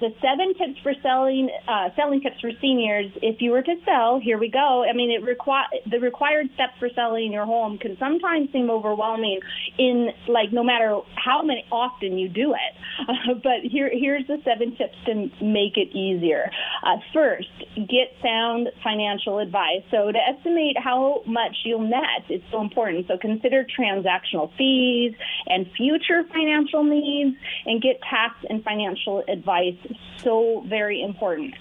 the 7 tips for selling tips for seniors. If you were to sell, here we go. I mean, the required steps for selling your home can sometimes seem overwhelming no matter how often you do it. But here's the 7 tips to make it easier. First, get sound financial advice. So to estimate how much you'll net, it's so important. So consider transactional fees and future financial needs, and get tax and financial advice. So very important.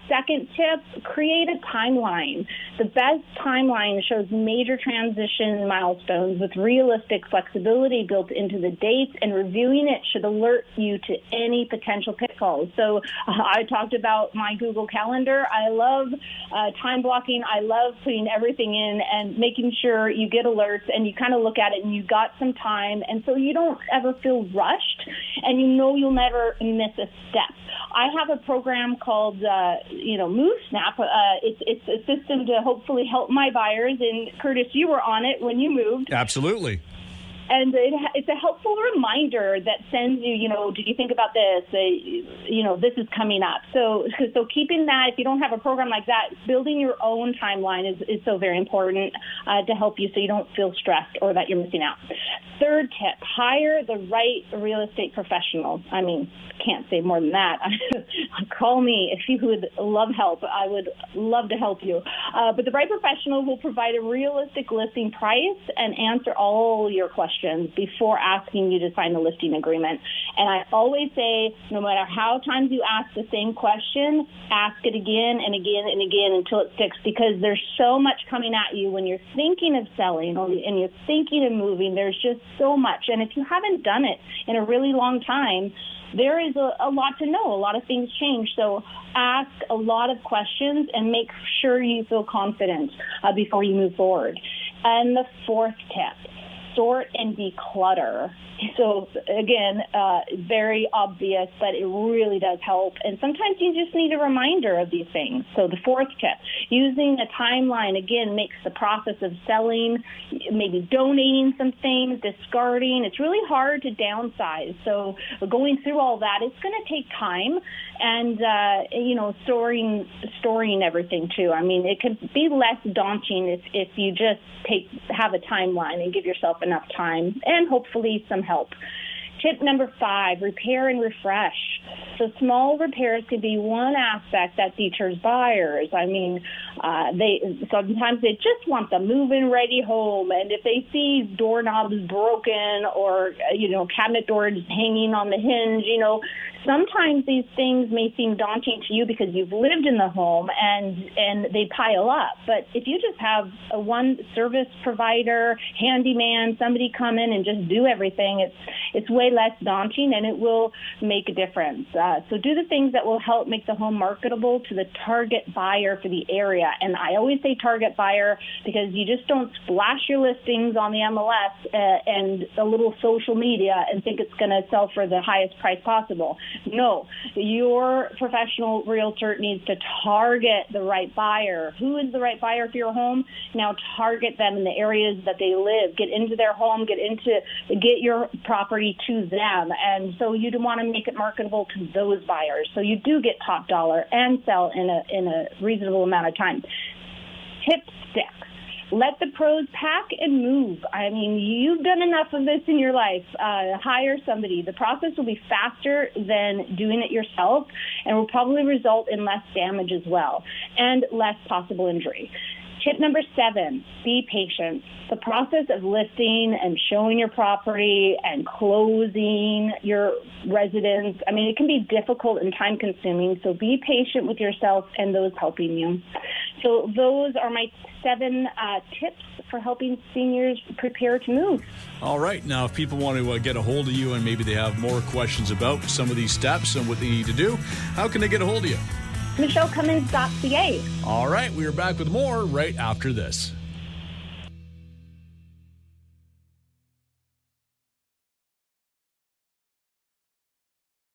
Second tip, create a timeline. The best timeline shows major transition milestones with realistic flexibility built into the dates, and reviewing it should alert you to any potential pitfalls. So I talked about my Google Calendar. I love time blocking. I love putting everything in and making sure you get alerts and you kind of look at it and you got some time, and so you don't ever feel rushed and you know you'll never miss a step. I have a program called Move Snap. It's a system to hopefully help my buyers, and Curtis, you were on it when you moved. Absolutely. And it's a helpful reminder that sends you, did you think about this? This is coming up. So keeping that, if you don't have a program like that, building your own timeline is so very important to help you so you don't feel stressed or that you're missing out. Third tip, hire the right real estate professional. I mean, can't say more than that. Call me if you would love help. I would love to help you. But the right professional will provide a realistic listing price and answer all your questions before asking you to sign the listing agreement. And I always say, no matter how times you ask the same question, ask it again and again and again until it sticks, because there's so much coming at you when you're thinking of selling and you're thinking of moving. There's just so much. And if you haven't done it in a really long time, there is a lot to know. A lot of things change. So ask a lot of questions and make sure you feel confident before you move forward. And the fourth tip, sort and declutter. So again, very obvious, but it really does help. And sometimes you just need a reminder of these things. So the fourth tip, using a timeline, again, makes the process of selling, maybe donating some things, discarding. It's really hard to downsize. So going through all that, it's going to take time, and storing everything too. I mean, it could be less daunting if you just have a timeline and give yourself enough time and hopefully some help. Tip number 5, repair and refresh. So small repairs can be one aspect that deters buyers. I mean, sometimes they just want the move-in ready home, and if they see doorknobs broken or cabinet doors hanging on the hinge, sometimes these things may seem daunting to you because you've lived in the home and they pile up. But if you just have a one service provider, handyman, somebody come in and just do everything, it's way less daunting, and it will make a difference. So do the things that will help make the home marketable to the target buyer for the area. And I always say target buyer because you just don't splash your listings on the MLS and a little social media and think it's going to sell for the highest price possible. No, your professional realtor needs to target the right buyer. Who is the right buyer for your home? Now target them in the areas that they live. Get into their home, get your property to them. And so you do want to make it marketable to those buyers. So you do get top dollar and sell in a reasonable amount of time. Tip 6. Let the pros pack and move. I mean, you've done enough of this in your life. Hire somebody. The process will be faster than doing it yourself and will probably result in less damage as well and less possible injury. Tip number 7, be patient. The process of listing and showing your property and closing your residence, I mean, it can be difficult and time-consuming, so be patient with yourself and those helping you. So those are my 7 tips for helping seniors prepare to move. All right. Now, if people want to get a hold of you and maybe they have more questions about some of these steps and what they need to do, how can they get a hold of you? MicheleCummins.ca. All right. We are back with more right after this.